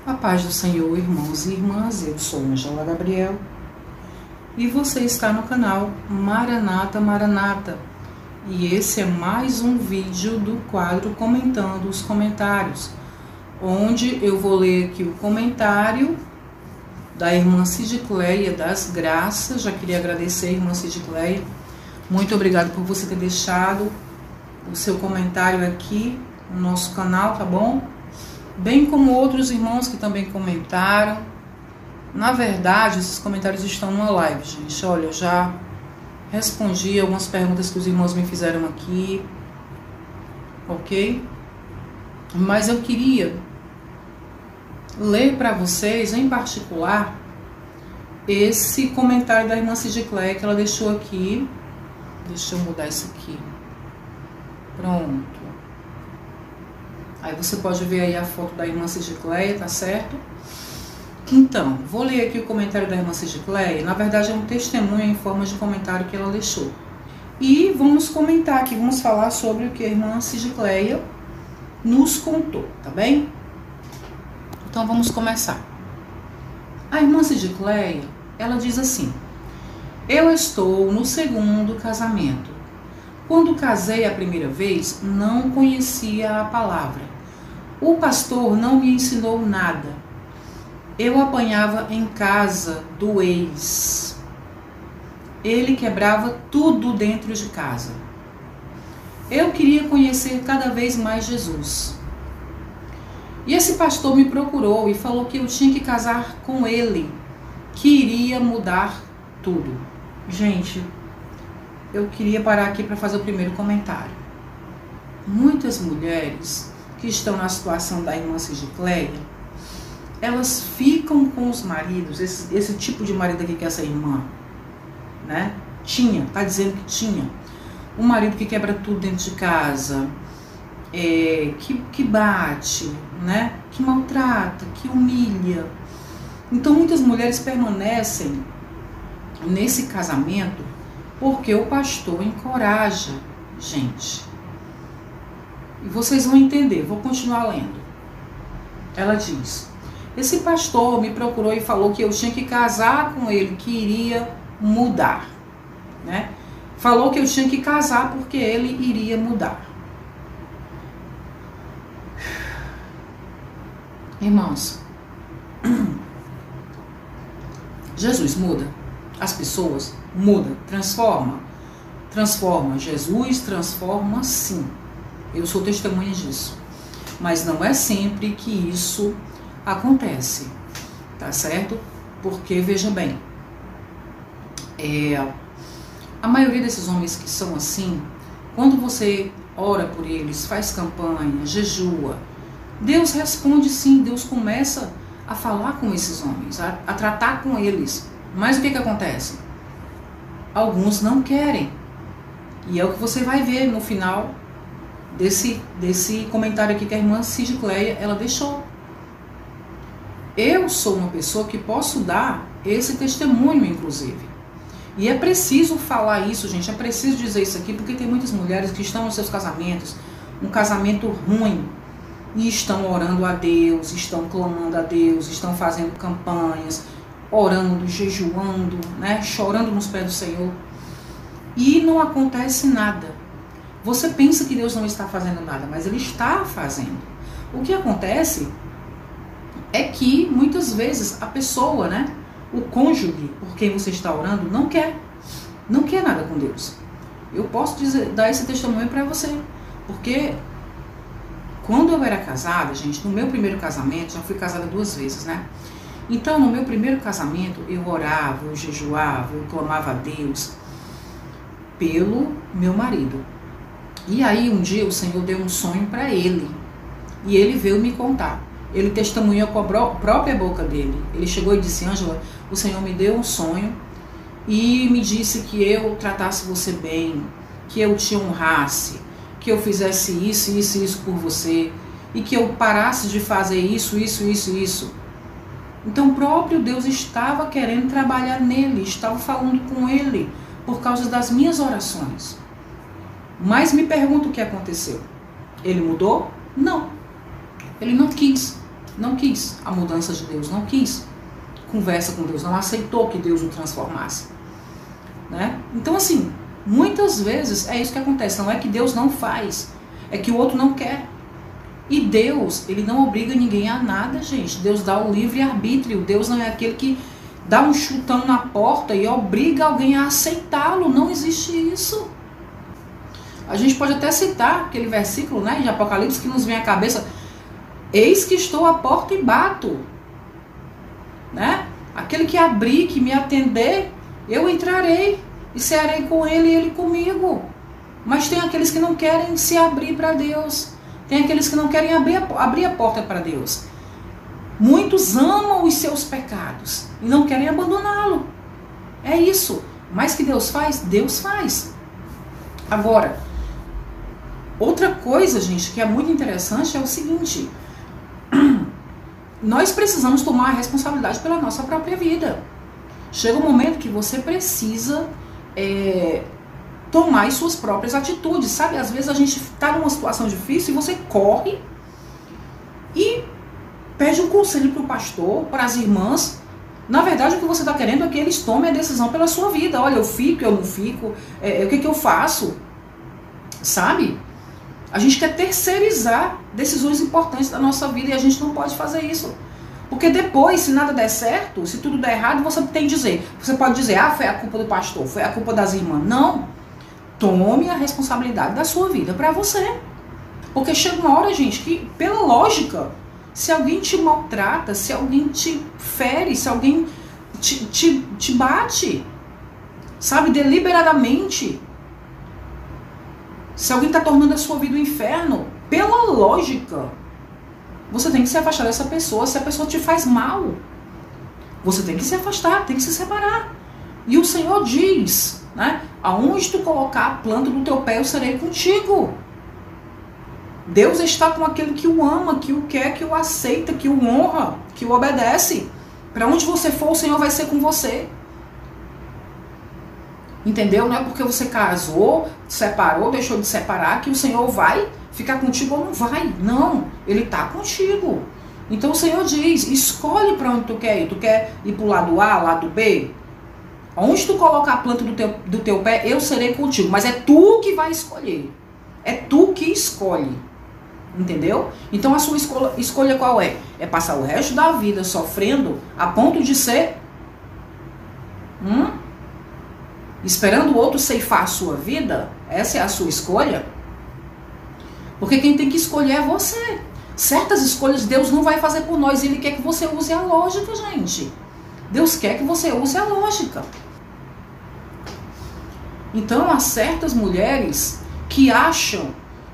A paz do Senhor, irmãos e irmãs, eu sou Angela Gabriel e você está no canal Maranata Maranata. E esse é mais um vídeo do quadro Comentando os Comentários, onde eu vou ler aqui o comentário da irmã Cidicleia das Graças. Já queria agradecer, irmã Cidicleia, muito obrigada por você ter deixado o seu comentário aqui no nosso canal, tá bom? Bem como outros irmãos que também comentaram. Na verdade, esses comentários estão numa live, gente. Olha, eu já respondi algumas perguntas que os irmãos me fizeram aqui, ok? Mas eu queria ler para vocês, em particular, esse comentário da irmã Cidicleia que ela deixou aqui. Deixa eu mudar isso aqui. Pronto. Aí você pode ver aí a foto da irmã Cidicleia, tá certo? Então, vou ler aqui o comentário da irmã Cidicleia. Na verdade é um testemunho em forma de comentário que ela deixou. E vamos comentar aqui, vamos falar sobre o que a irmã Cidicleia nos contou, tá bem? Então vamos começar. A irmã Cidicleia, ela diz assim: eu estou no segundo casamento. Quando casei a primeira vez, não conhecia a palavra. O pastor não me ensinou nada. Eu apanhava em casa do ex. Ele quebrava tudo dentro de casa. Eu queria conhecer cada vez mais Jesus. E esse pastor me procurou e falou que eu tinha que casar com ele, que iria mudar tudo. Gente, eu queria parar aqui para fazer o primeiro comentário. Muitas mulheres que estão na situação da irmã Cidicleia, elas ficam com os maridos, esse tipo de marido aqui que essa irmã, né? Tá dizendo que tinha. Um marido que quebra tudo dentro de casa, que bate, né? Que maltrata, que humilha. Então muitas mulheres permanecem nesse casamento porque o pastor encoraja, gente. E vocês vão entender, vou continuar lendo. Ela diz: esse pastor me procurou e falou que eu tinha que casar com ele, que iria mudar, né? Falou que eu tinha que casar porque ele iria mudar. Irmãos, Jesus muda, as pessoas mudam, transforma. Jesus transforma sim. Eu sou testemunha disso. Mas não é sempre que isso acontece, tá certo? Porque, veja bem, a maioria desses homens que são assim, quando você ora por eles, faz campanha, jejua, Deus responde sim, Deus começa a falar com esses homens, a tratar com eles. Mas o que acontece? Alguns não querem. E é o que você vai ver no final desse comentário aqui que a irmã Cidicleia, ela deixou. Eu sou uma pessoa que posso dar esse testemunho, inclusive. E é preciso falar isso, gente, é preciso dizer isso aqui, porque tem muitas mulheres que estão nos seus casamentos, um casamento ruim, e estão orando a Deus, estão clamando a Deus, estão fazendo campanhas, orando, jejuando, né, chorando nos pés do Senhor, e não acontece nada. Você pensa que Deus não está fazendo nada, mas Ele está fazendo. O que acontece é que muitas vezes a pessoa, né, o cônjuge por quem você está orando, não quer nada com Deus. Eu posso dar esse testemunho para você, porque quando eu era casada, gente, no meu primeiro casamento, já fui casada 2 vezes, né? Então, no meu primeiro casamento, eu orava, eu jejuava, eu clamava a Deus pelo meu marido. E aí, um dia, o Senhor deu um sonho para ele. E ele veio me contar. Ele testemunhou com a própria boca dele. Ele chegou e disse: Ângela, o Senhor me deu um sonho e me disse que eu tratasse você bem, que eu te honrasse, que eu fizesse isso, isso e isso por você, e que eu parasse de fazer isso. Então o próprio Deus estava querendo trabalhar nele, estava falando com ele por causa das minhas orações. Mas me pergunto o que aconteceu. Ele mudou? Não. Ele não quis. não quis a mudança de Deus, não quis conversa com Deus, não aceitou que Deus o transformasse, né? Então assim, muitas vezes é isso que acontece, não é que Deus não faz, é que o outro não quer. E Deus, ele não obriga ninguém a nada, gente. Deus dá o livre-arbítrio. Deus não é aquele que dá um chutão na porta e obriga alguém a aceitá-lo. Não existe isso. A gente pode até citar aquele versículo, né, de Apocalipse que nos vem à cabeça. Eis que estou à porta e bato. Né? Aquele que abrir, que me atender, eu entrarei e cearei com ele e ele comigo. Mas tem aqueles que não querem se abrir para Deus. Tem aqueles que não querem abrir a porta para Deus. Muitos amam os seus pecados e não querem abandoná-lo. É isso. Mas que Deus faz? Deus faz. Agora, outra coisa, gente, que é muito interessante é o seguinte. Nós precisamos tomar a responsabilidade pela nossa própria vida. Chega um momento que você precisa tomar as suas próprias atitudes, sabe? Às vezes a gente está numa situação difícil e você corre e pede um conselho para o pastor, para as irmãs. Na verdade, o que você está querendo é que eles tomem a decisão pela sua vida. Olha, eu fico, eu não fico, o que eu faço? Sabe? A gente quer terceirizar decisões importantes da nossa vida e a gente não pode fazer isso. Porque depois, se nada der certo, se tudo der errado, você tem que dizer. Você pode dizer, foi a culpa do pastor, foi a culpa das irmãs. Não. Tome a responsabilidade da sua vida para você. Porque chega uma hora, gente, que pela lógica, se alguém te maltrata, se alguém te fere, se alguém te bate, sabe, deliberadamente, se alguém está tornando a sua vida um inferno, pela lógica, você tem que se afastar dessa pessoa. Se a pessoa te faz mal, você tem que se afastar, tem que se separar. E o Senhor diz, né? Aonde tu colocar a planta do teu pé, eu serei contigo. Deus está com aquele que o ama, que o quer, que o aceita, que o honra, que o obedece. Para onde você for, o Senhor vai ser com você. Entendeu? Não é porque você casou, separou, deixou de separar, que o Senhor vai ficar contigo ou não vai. Não, Ele está contigo. Então o Senhor diz, escolhe para onde tu quer ir. Tu quer ir para o lado A, lado B? Onde tu colocar a planta do teu pé, eu serei contigo. Mas é tu que vai escolher. É tu que escolhe. Entendeu? Então a sua escolha qual é? É passar o resto da vida sofrendo a ponto de ser... esperando o outro ceifar a sua vida? Essa é a sua escolha? Porque quem tem que escolher é você. Certas escolhas Deus não vai fazer por nós. Ele quer que você use a lógica, gente. Deus quer que você use a lógica. Então, há certas mulheres que acham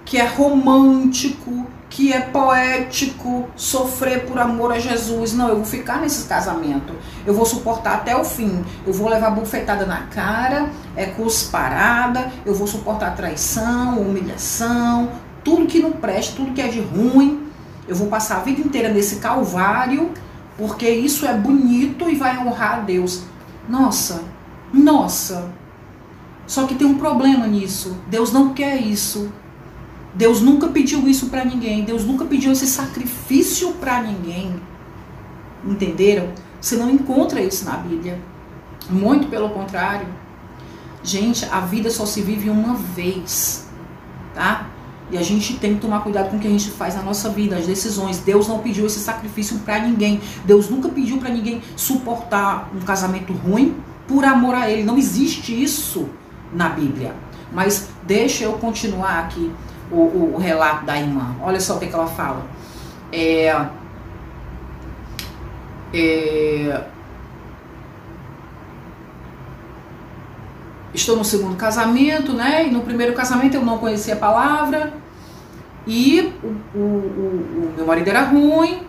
que é romântico, que é poético sofrer por amor a Jesus. Não, eu vou ficar nesse casamento. Eu vou suportar até o fim. Eu vou levar bufetada na cara, cusparada, eu vou suportar traição, humilhação, tudo que não presta, tudo que é de ruim. Eu vou passar a vida inteira nesse calvário, porque isso é bonito e vai honrar a Deus. Nossa, nossa. Só que tem um problema nisso. Deus não quer isso. Deus nunca pediu isso para ninguém. Deus nunca pediu esse sacrifício para ninguém. Entenderam? Você não encontra isso na Bíblia. Muito pelo contrário. Gente, a vida só se vive uma vez. Tá? E a gente tem que tomar cuidado com o que a gente faz na nossa vida, as decisões. Deus não pediu esse sacrifício para ninguém. Deus nunca pediu para ninguém suportar um casamento ruim por amor a Ele. Não existe isso na Bíblia. Mas deixa eu continuar aqui o relato da irmã. Olha só o que ela fala. Estou no segundo casamento, né? E no primeiro casamento eu não conhecia a palavra. E o meu marido era ruim.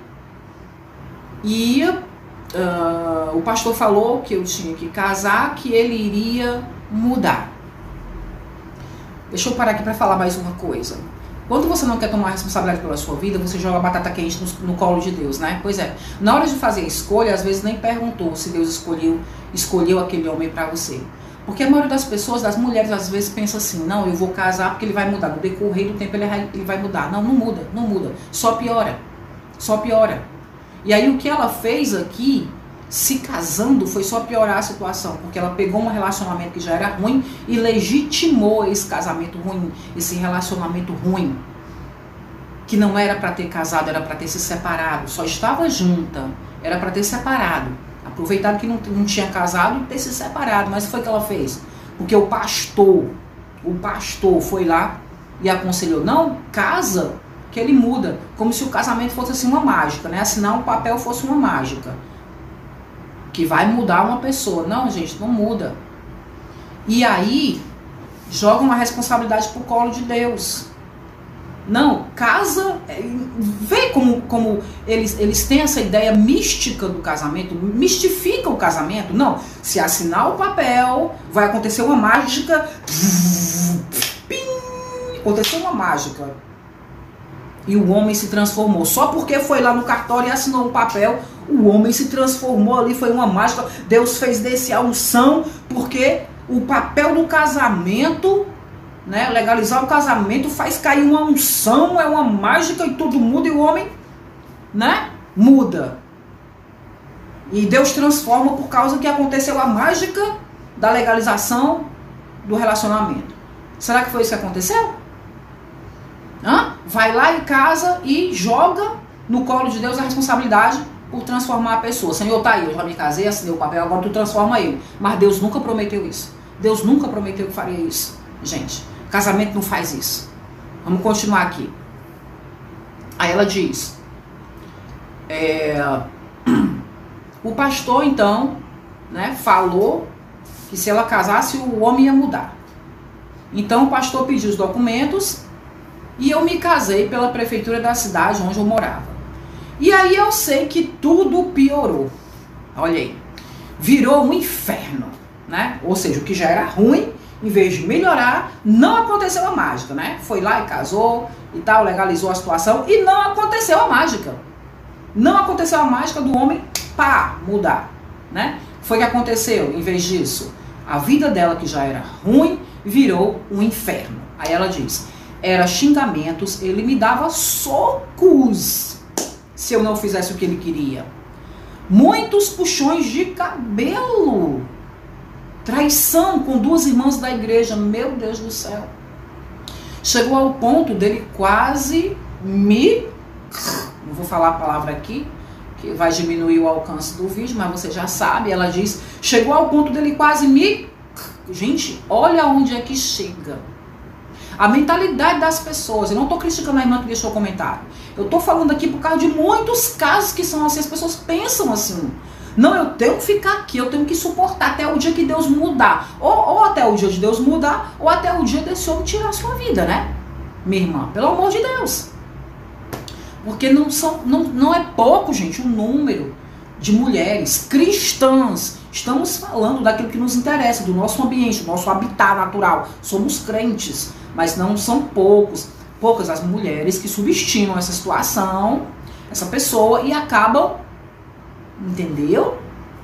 E o pastor falou que eu tinha que casar, que ele iria mudar. Deixa eu parar aqui para falar mais uma coisa. Quando você não quer tomar responsabilidade pela sua vida, você joga batata quente no colo de Deus, né? Pois é. Na hora de fazer a escolha, às vezes nem perguntou se Deus escolheu aquele homem para você. Porque a maioria das pessoas, das mulheres, às vezes pensa assim, não, eu vou casar porque ele vai mudar. No decorrer do tempo ele vai mudar. Não, não muda, não muda. Só piora. Só piora. E aí o que ela fez aqui, se casando, foi só piorar a situação, porque ela pegou um relacionamento que já era ruim e legitimou esse casamento ruim, esse relacionamento ruim, que não era para ter casado, era para ter se separado, só estava junta, era para ter separado, aproveitado que não tinha casado e ter se separado. Mas foi o que ela fez, porque o pastor foi lá e aconselhou, não, casa, que ele muda, como se o casamento fosse assim uma mágica, né? Assinar um papel fosse uma mágica, que vai mudar uma pessoa. Não, gente, não muda. E aí, jogam a responsabilidade pro colo de Deus. Não, casa, vê como eles têm essa ideia mística do casamento, mistificam o casamento. Não, se assinar o papel, vai acontecer uma mágica, aconteceu uma mágica. E o homem se transformou. Só porque foi lá no cartório e assinou um papel, o homem se transformou ali, foi uma mágica. Deus fez descer a unção, porque o papel do casamento, né, legalizar o casamento, faz cair uma unção, é uma mágica e tudo muda e o homem, né, muda. E Deus transforma por causa que aconteceu a mágica da legalização do relacionamento. Será que foi isso que aconteceu? Vai lá em casa e joga no colo de Deus a responsabilidade por transformar a pessoa. Senhor, tá aí, eu já me casei, assinei o papel, agora tu transforma eu. Mas Deus nunca prometeu isso. Deus nunca prometeu que faria isso. Gente, casamento não faz isso. Vamos continuar aqui. Aí ela diz, o pastor então, né, falou que se ela casasse o homem ia mudar. Então o pastor pediu os documentos e eu me casei pela prefeitura da cidade onde eu morava. E aí eu sei que tudo piorou. Olha aí. Virou um inferno, né? Ou seja, o que já era ruim, em vez de melhorar, não aconteceu a mágica, né? Foi lá e casou e tal, legalizou a situação e não aconteceu a mágica. Não aconteceu a mágica do homem, pá, mudar, né? Foi o que aconteceu, em vez disso. A vida dela, que já era ruim, virou um inferno. Aí ela diz, era xingamentos, ele me dava socos se eu não fizesse o que ele queria. Muitos puxões de cabelo. Traição com duas irmãs da igreja, meu Deus do céu. Chegou ao ponto dele quase me... Não vou falar a palavra aqui, que vai diminuir o alcance do vídeo, mas você já sabe. Ela diz, chegou ao ponto dele quase me... Gente, olha onde é que chega. A mentalidade das pessoas. Eu não estou criticando a irmã que deixou o comentário. Eu estou falando aqui por causa de muitos casos que são assim. As pessoas pensam assim. Não, eu tenho que ficar aqui, eu tenho que suportar até o dia que Deus mudar. Ou até o dia de Deus mudar, ou até o dia desse homem tirar a sua vida, né? Minha irmã, pelo amor de Deus. Porque não é pouco, gente, o número de mulheres cristãs. Estamos falando daquilo que nos interessa, do nosso ambiente, do nosso habitat natural. Somos crentes, mas não são poucas as mulheres que subestimam essa situação, essa pessoa e acabam, entendeu?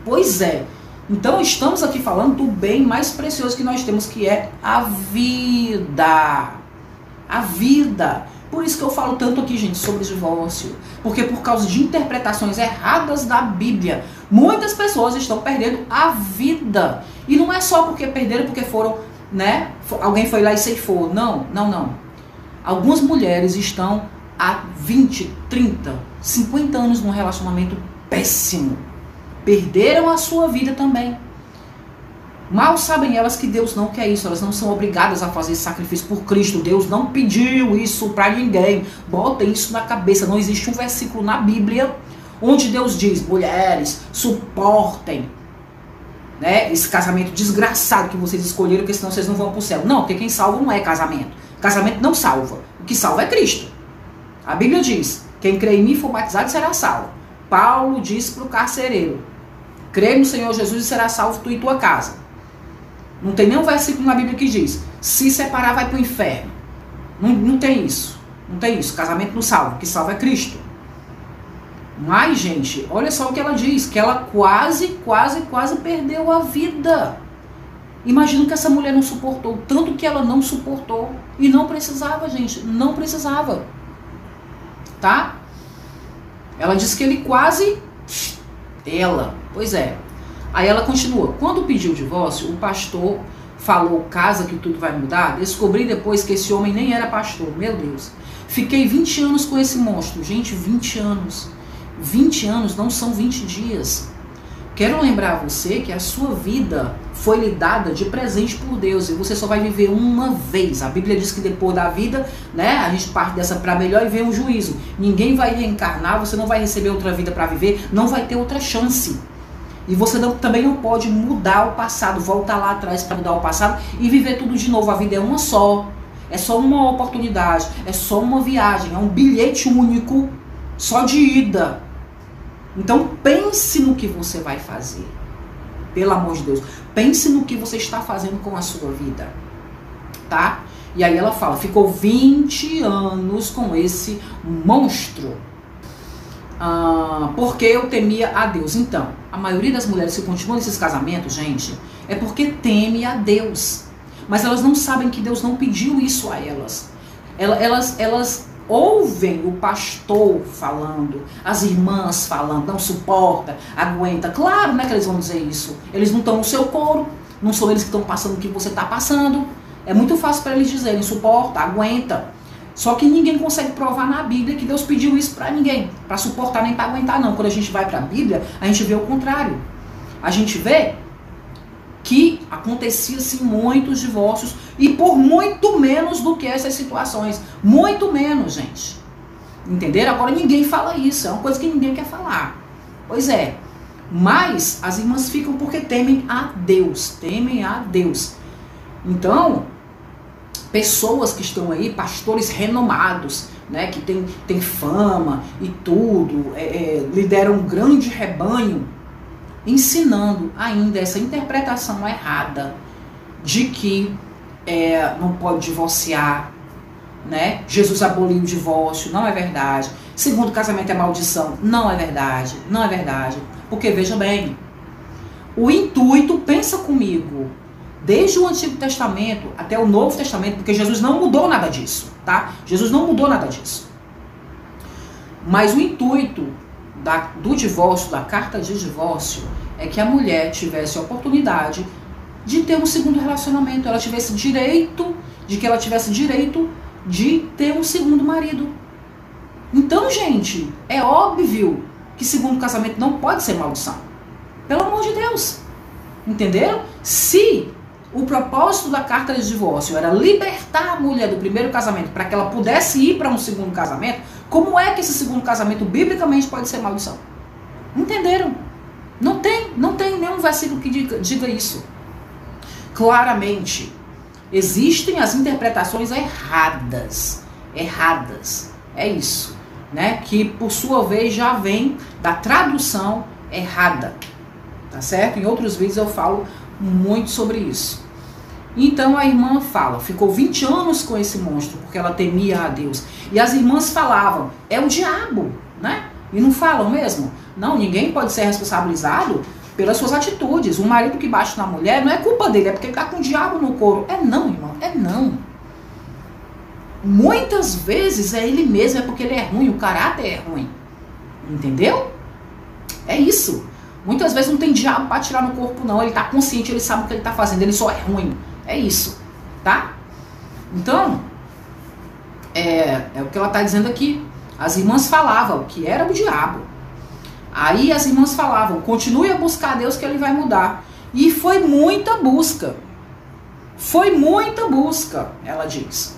Pois é. Então estamos aqui falando do bem mais precioso que nós temos, que é a vida. A vida. Por isso que eu falo tanto aqui, gente, sobre divórcio. Porque por causa de interpretações erradas da Bíblia, muitas pessoas estão perdendo a vida. E não é só porque perderam, porque foram, né? Alguém foi lá e ceifou. Não, não, não. Algumas mulheres estão há 20, 30, 50 anos num relacionamento péssimo. Perderam a sua vida também. Mal sabem elas que Deus não quer isso. Elas não são obrigadas a fazer sacrifício por Cristo. Deus não pediu isso para ninguém. Botem isso na cabeça. Não existe um versículo na Bíblia onde Deus diz, mulheres, suportem, né, esse casamento desgraçado que vocês escolheram, porque senão vocês não vão para o céu. Não, porque quem salva não é casamento. Casamento não salva. O que salva é Cristo. A Bíblia diz, quem crê em mim e for batizado será salvo. Paulo disse para o carcereiro, crê no Senhor Jesus e será salvo tu e tua casa. Não tem nenhum versículo na Bíblia que diz, se separar vai para o inferno. Não tem isso. Não tem isso. Casamento não salva. O que salva é Cristo. Mas, gente, olha só o que ela diz, que ela quase perdeu a vida. Imagina que essa mulher não suportou, tanto que ela não suportou. E não precisava, gente, não precisava. Tá? Ela diz que ele quase... Pois é. Aí ela continua. Quando pediu o divórcio, o pastor falou, casa que tudo vai mudar. Descobri depois que esse homem nem era pastor. Meu Deus. Fiquei 20 anos com esse monstro. Gente, 20 anos. 20 anos não são 20 dias. Quero lembrar você que a sua vida foi lhe dada de presente por Deus e você só vai viver uma vez. A Bíblia diz que depois da vida, né, a gente parte dessa para melhor e vem um juízo. Ninguém vai reencarnar, você não vai receber outra vida para viver, não vai ter outra chance. E você também não pode mudar o passado, voltar lá atrás para mudar o passado e viver tudo de novo. A vida é uma só, é só uma oportunidade, é só uma viagem, é um bilhete único, só de ida. Então pense no que você vai fazer. Pelo amor de Deus. Pense no que você está fazendo com a sua vida. Tá? E aí ela fala, ficou 20 anos com esse monstro. Porque eu temia a Deus. Então, a maioria das mulheres que continuam nesses casamentos, gente, é porque teme a Deus. Mas elas não sabem que Deus não pediu isso a elas. Elas ouvem o pastor falando, as irmãs falando, não suporta, aguenta. Claro, né, que eles vão dizer isso. Eles não estão no seu coro, não são eles que estão passando o que você está passando. É muito fácil para eles dizerem, suporta, aguenta. Só que ninguém consegue provar na Bíblia que Deus pediu isso para ninguém, para suportar nem para aguentar não. Quando a gente vai para a Bíblia, a gente vê o contrário. A gente vê que acontecia sim muitos divórcios e por muito menos do que essas situações. Muito menos, gente. Entenderam? Agora ninguém fala isso, é uma coisa que ninguém quer falar. Pois é. Mas as irmãs ficam porque temem a Deus. Temem a Deus. Então, pessoas que estão aí, pastores renomados, né, que tem fama e tudo, lideram um grande rebanho, ensinando ainda essa interpretação errada de que não pode divorciar, né? Jesus aboliu o divórcio, não é verdade. Segundo casamento é maldição, não é verdade, não é verdade. Porque veja bem, o intuito, pensa comigo, desde o Antigo Testamento até o Novo Testamento, porque Jesus não mudou nada disso, tá? Jesus não mudou nada disso. Mas o intuito do divórcio, da carta de divórcio, é que a mulher tivesse a oportunidade de ter um segundo relacionamento, ela tivesse direito, de ter um segundo marido. Então, gente, é óbvio que segundo casamento não pode ser maldição. Pelo amor de Deus. Entenderam? Se o propósito da carta de divórcio era libertar a mulher do primeiro casamento para que ela pudesse ir para um segundo casamento, como é que esse segundo casamento biblicamente pode ser maldição? Entenderam? Não tem nenhum versículo que diga isso. Claramente, existem as interpretações erradas. É isso, né? Que por sua vez já vem da tradução errada. Tá certo? Em outros vídeos eu falo muito sobre isso. Então a irmã fala, ficou 20 anos com esse monstro, porque ela temia a Deus. E as irmãs falavam, é o diabo, né? E não falam mesmo? Não, ninguém pode ser responsabilizado pelas suas atitudes. Um marido que bate na mulher não é culpa dele, é porque ele tá com o diabo no couro. É não, irmão, é não. Muitas vezes é ele mesmo, é porque ele é ruim, o caráter é ruim. Entendeu? É isso. Muitas vezes não tem diabo para tirar no corpo não, ele tá consciente, ele sabe o que ele tá fazendo, ele só é ruim. É isso, tá? Então, é o que ela tá dizendo aqui. As irmãs falavam que era o diabo. Aí as irmãs falavam, continue a buscar a Deus que ele vai mudar. E foi muita busca. Foi muita busca, ela diz.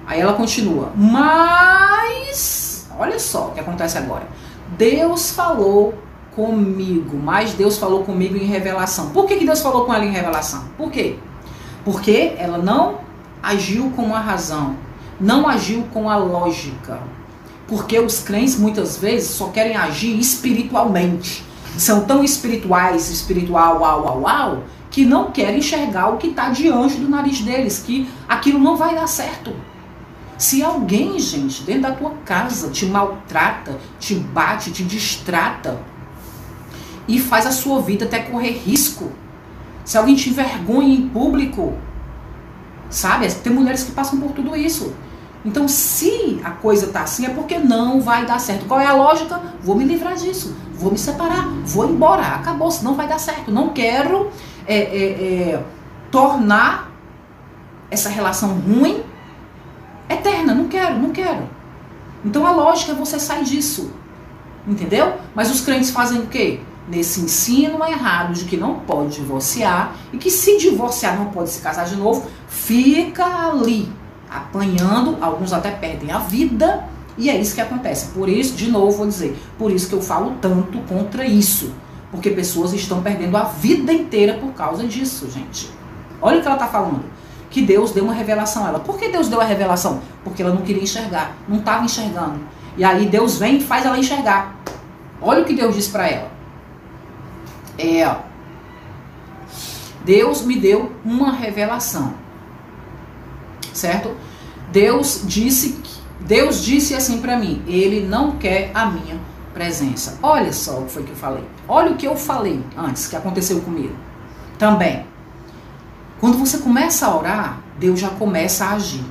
Aí ela continua, mas, olha só o que acontece agora. Deus falou comigo, mas Deus falou comigo em revelação. Por que Deus falou com ela em revelação? Por quê? Porque ela não agiu com a razão, não agiu com a lógica. Porque os crentes muitas vezes só querem agir espiritualmente. São tão espirituais, que não querem enxergar o que está diante do nariz deles, que aquilo não vai dar certo. Se alguém, gente, dentro da tua casa te maltrata, te bate, te distrata e faz a sua vida até correr risco, se alguém te envergonha em público, sabe? Tem mulheres que passam por tudo isso. Então, se a coisa tá assim, é porque não vai dar certo. Qual é a lógica? Vou me livrar disso, vou me separar, vou embora, acabou, senão vai dar certo. Não quero tornar essa relação ruim eterna, não quero. Então a lógica é você sair disso, entendeu? Mas os crentes fazem o quê? Nesse ensino errado de que não pode divorciar e que se divorciar não pode se casar de novo, fica ali apanhando, alguns até perdem a vida, e é isso que acontece. Por isso, de novo vou dizer, por isso que eu falo tanto contra isso, porque pessoas estão perdendo a vida inteira por causa disso, gente. Olha o que ela está falando, que Deus deu uma revelação a ela. Por que Deus deu a revelação? Porque ela não queria enxergar, não estava enxergando. E aí Deus vem e faz ela enxergar. Olha o que Deus disse para ela. Deus me deu uma revelação, certo? Deus disse assim para mim, Ele não quer a minha presença. Olha só o que foi que eu falei. Olha o que eu falei antes, que aconteceu comigo. Também, quando você começa a orar, Deus já começa a agir.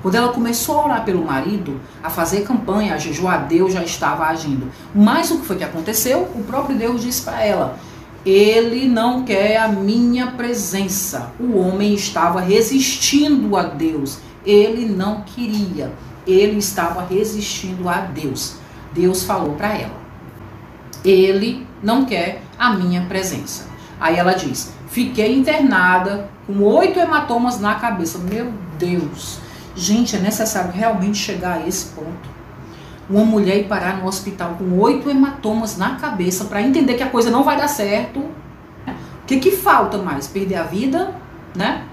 Quando ela começou a orar pelo marido, a fazer campanha, a jejuar, Deus já estava agindo. Mas o que foi que aconteceu? O próprio Deus disse para ela, Ele não quer a minha presença. O homem estava resistindo a Deus. Ele não queria. Ele estava resistindo a Deus. Deus falou para ela, Ele não quer a minha presença. Aí ela diz, fiquei internada com 8 hematomas na cabeça. Meu Deus. Gente, é necessário realmente chegar a esse ponto. Uma mulher ir parar no hospital com 8 hematomas na cabeça para entender que a coisa não vai dar certo. O que falta mais? Perder a vida, né?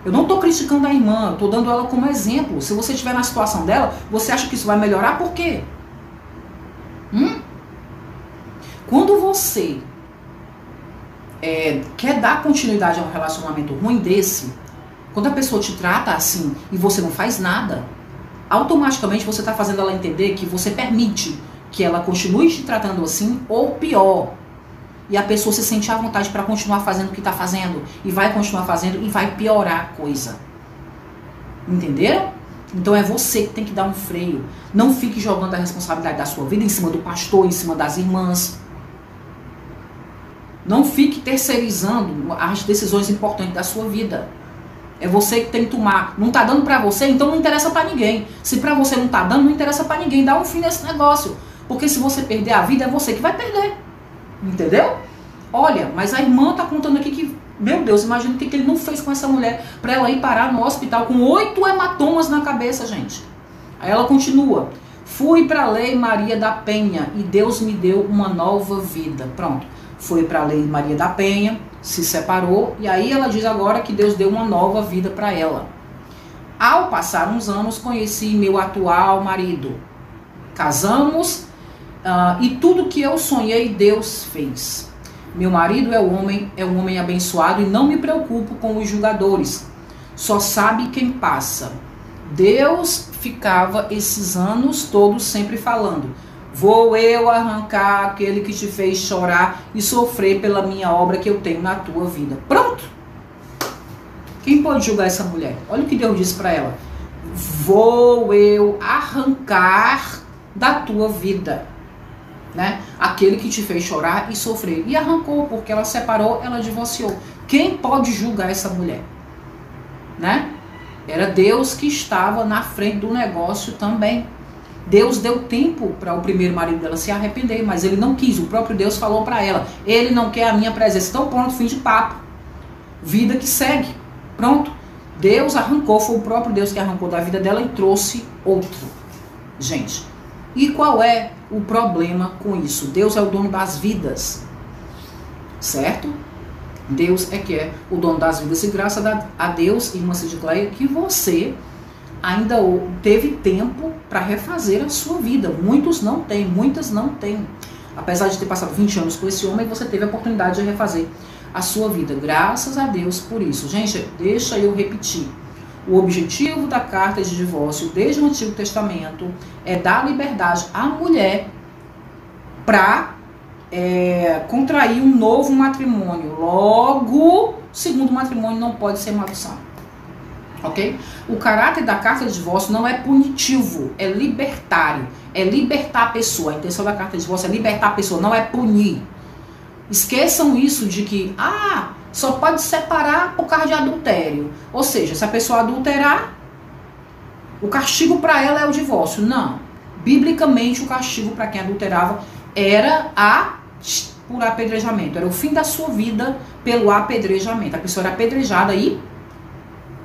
Eu não estou criticando a irmã, eu estou dando ela como exemplo. Se você estiver na situação dela, você acha que isso vai melhorar? Por quê? Quando você quer dar continuidade a um relacionamento ruim desse, quando a pessoa te trata assim e você não faz nada, automaticamente você está fazendo ela entender que você permite que ela continue te tratando assim ou pior. E a pessoa se sente à vontade para continuar fazendo o que está fazendo. E vai continuar fazendo e vai piorar a coisa. Entenderam? Então é você que tem que dar um freio. Não fique jogando a responsabilidade da sua vida em cima do pastor, em cima das irmãs. Não fique terceirizando as decisões importantes da sua vida. É você que tem que tomar. Não tá dando pra você, então não interessa pra ninguém. Se pra você não tá dando, não interessa pra ninguém. Dá um fim nesse negócio. Porque se você perder a vida, é você que vai perder. Entendeu? Olha, mas a irmã tá contando aqui que, meu Deus, imagina o que ele não fez com essa mulher pra ela ir parar no hospital com 8 hematomas na cabeça, gente. Aí ela continua. Fui pra Lei Maria da Penha e Deus me deu uma nova vida. Pronto. Foi pra Lei Maria da Penha, se separou e aí ela diz agora que Deus deu uma nova vida para ela. Ao passar uns anos, conheci meu atual marido. Casamos e tudo que eu sonhei, Deus fez. Meu marido é um homem abençoado e não me preocupo com os julgadores. Só sabe quem passa. Deus ficava esses anos todos sempre falando, vou eu arrancar aquele que te fez chorar e sofrer pela minha obra que eu tenho na tua vida. Pronto. Quem pode julgar essa mulher? Olha o que Deus disse para ela. Vou eu arrancar da tua vida, né? Aquele que te fez chorar e sofrer. E arrancou, porque ela separou, ela divorciou. Quem pode julgar essa mulher? Né? Era Deus que estava na frente do negócio também. Deus deu tempo para o primeiro marido dela se arrepender, mas ele não quis. O próprio Deus falou para ela, ele não quer a minha presença. Então pronto, fim de papo. Vida que segue. Pronto. Deus arrancou, foi o próprio Deus que arrancou da vida dela e trouxe outro. Gente, e qual é o problema com isso? Deus é o dono das vidas. Certo? Deus é que é o dono das vidas. E graças a Deus, irmã Sidicleia, que você ainda teve tempo para refazer a sua vida. Muitos não têm, muitas não têm. Apesar de ter passado 20 anos com esse homem, você teve a oportunidade de refazer a sua vida. Graças a Deus por isso. Gente, deixa eu repetir. O objetivo da carta de divórcio, desde o Antigo Testamento, é dar liberdade à mulher para contrair um novo matrimônio. Logo, segundo matrimônio não pode ser maldição. Ok? O caráter da carta de divórcio não é punitivo, é libertário. É libertar a pessoa. A intenção da carta de divórcio é libertar a pessoa, não é punir. Esqueçam isso de que, só pode separar por causa de adultério. Ou seja, se a pessoa adulterar, o castigo para ela é o divórcio. Não. Biblicamente, o castigo para quem adulterava era por apedrejamento. Era o fim da sua vida pelo apedrejamento. A pessoa era apedrejada e...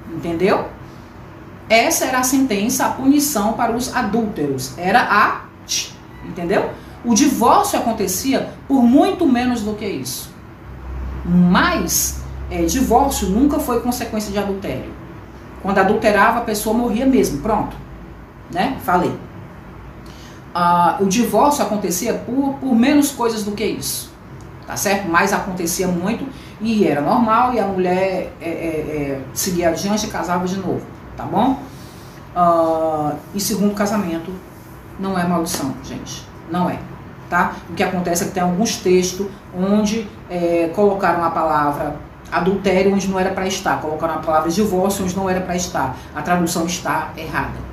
Entendeu? Essa era a sentença, a punição para os adúlteros. Era entendeu? O divórcio acontecia por muito menos do que isso. Mas divórcio nunca foi consequência de adultério. Quando adulterava, a pessoa morria mesmo. Pronto. Né? Falei. O divórcio acontecia por menos coisas do que isso. Tá certo? Mas acontecia muito e era normal, e a mulher seguia adiante e casava de novo. Tá bom? E segundo casamento não é maldição, gente. Não é. Tá? O que acontece é que tem alguns textos onde colocaram a palavra adultério onde não era para estar, colocaram a palavra divórcio onde não era para estar. A tradução está errada.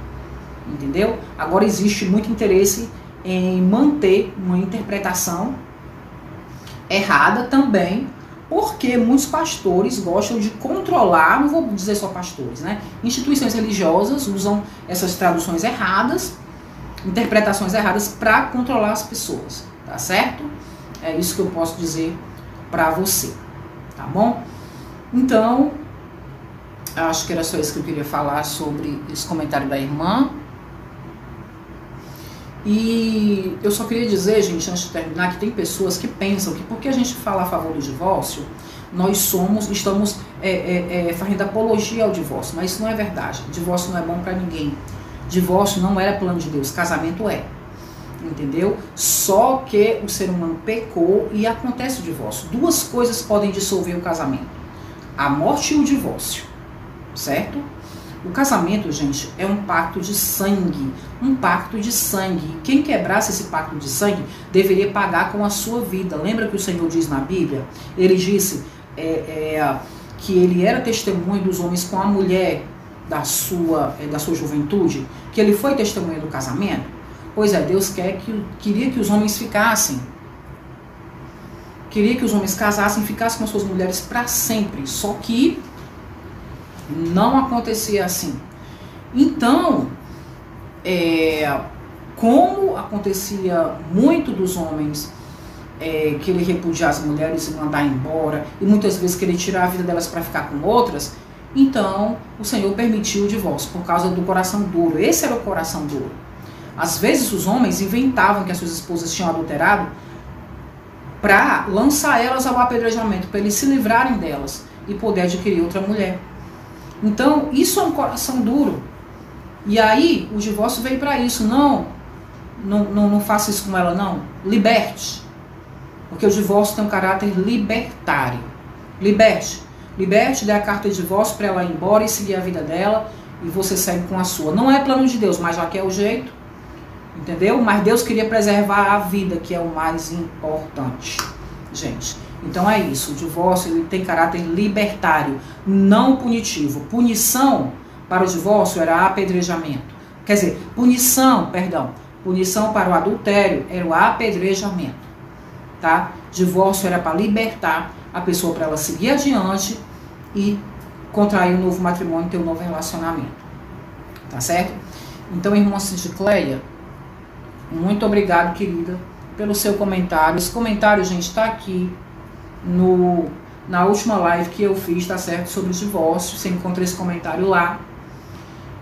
Entendeu? Agora existe muito interesse em manter uma interpretação errada também, porque muitos pastores gostam de controlar, não vou dizer só pastores, né? Instituições religiosas usam essas traduções erradas, interpretações erradas para controlar as pessoas, tá certo? É isso que eu posso dizer para você, tá bom? Então, acho que era só isso que eu queria falar sobre esse comentário da irmã. E eu só queria dizer, gente, antes de terminar, que tem pessoas que pensam que porque a gente fala a favor do divórcio, nós estamos fazendo apologia ao divórcio. Mas isso não é verdade. Divórcio não é bom para ninguém. Divórcio não era plano de Deus, casamento é. Entendeu? Só que o ser humano pecou e acontece o divórcio. Duas coisas podem dissolver o casamento: a morte e o divórcio. Certo? O casamento, gente, é um pacto de sangue. Um pacto de sangue. Quem quebrasse esse pacto de sangue deveria pagar com a sua vida. Lembra que o Senhor diz na Bíblia? Ele disse que ele era testemunho dos homens com a mulher da sua juventude, que ele foi testemunha do casamento. Pois é, Deus queria que os homens ficassem. Queria que os homens casassem e ficassem com suas mulheres para sempre. Só que não acontecia assim. Então, como acontecia muito dos homens querer repudiar as mulheres e mandar embora, e muitas vezes querer tirar a vida delas para ficar com outras, então o Senhor permitiu o divórcio por causa do coração duro. Esse era o coração duro. Às vezes os homens inventavam que as suas esposas tinham adulterado para lançar elas ao apedrejamento, para eles se livrarem delas e poder adquirir outra mulher. Então, isso é um coração duro. E aí, o divórcio veio para isso. Não faça isso com ela, não. Liberte. Porque o divórcio tem um caráter libertário. Liberte. Liberte, dê a carta de divórcio para ela ir embora e seguir a vida dela. E você segue com a sua. Não é plano de Deus, mas já que é o jeito. Entendeu? Mas Deus queria preservar a vida, que é o mais importante. Gente. Então é isso, o divórcio ele tem caráter libertário, não punitivo. Punição para o divórcio era apedrejamento. Quer dizer, punição para o adultério era o apedrejamento. Tá? Divórcio era para libertar a pessoa, para ela seguir adiante e contrair um novo matrimônio, ter um novo relacionamento. Tá certo? Então, irmã Cindicleia, muito obrigado, querida, pelo seu comentário. Esse comentário, gente, está aqui na última live que eu fiz, tá certo? Sobre o divórcio. Você encontra esse comentário lá.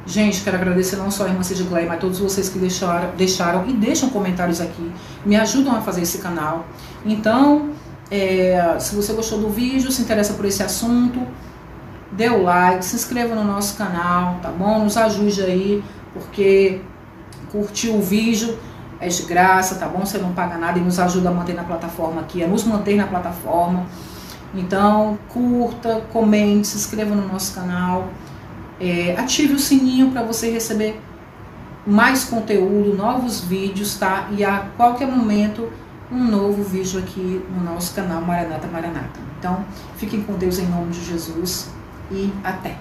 Gente, quero agradecer não só a irmã Cindicleia, mas todos vocês que deixaram e deixam comentários aqui. Me ajudam a fazer esse canal. Então, se você gostou do vídeo, se interessa por esse assunto, dê o like, se inscreva no nosso canal, tá bom? Nos ajude aí, porque curtir o vídeo é de graça, tá bom? Você não paga nada e nos ajuda a manter na plataforma aqui, a nos manter na plataforma. Então, curta, comente, se inscreva no nosso canal, ative o sininho para você receber mais conteúdo, novos vídeos, tá? E a qualquer momento, um novo vídeo aqui no nosso canal Maranata Maranata. Então, fiquem com Deus em nome de Jesus e até!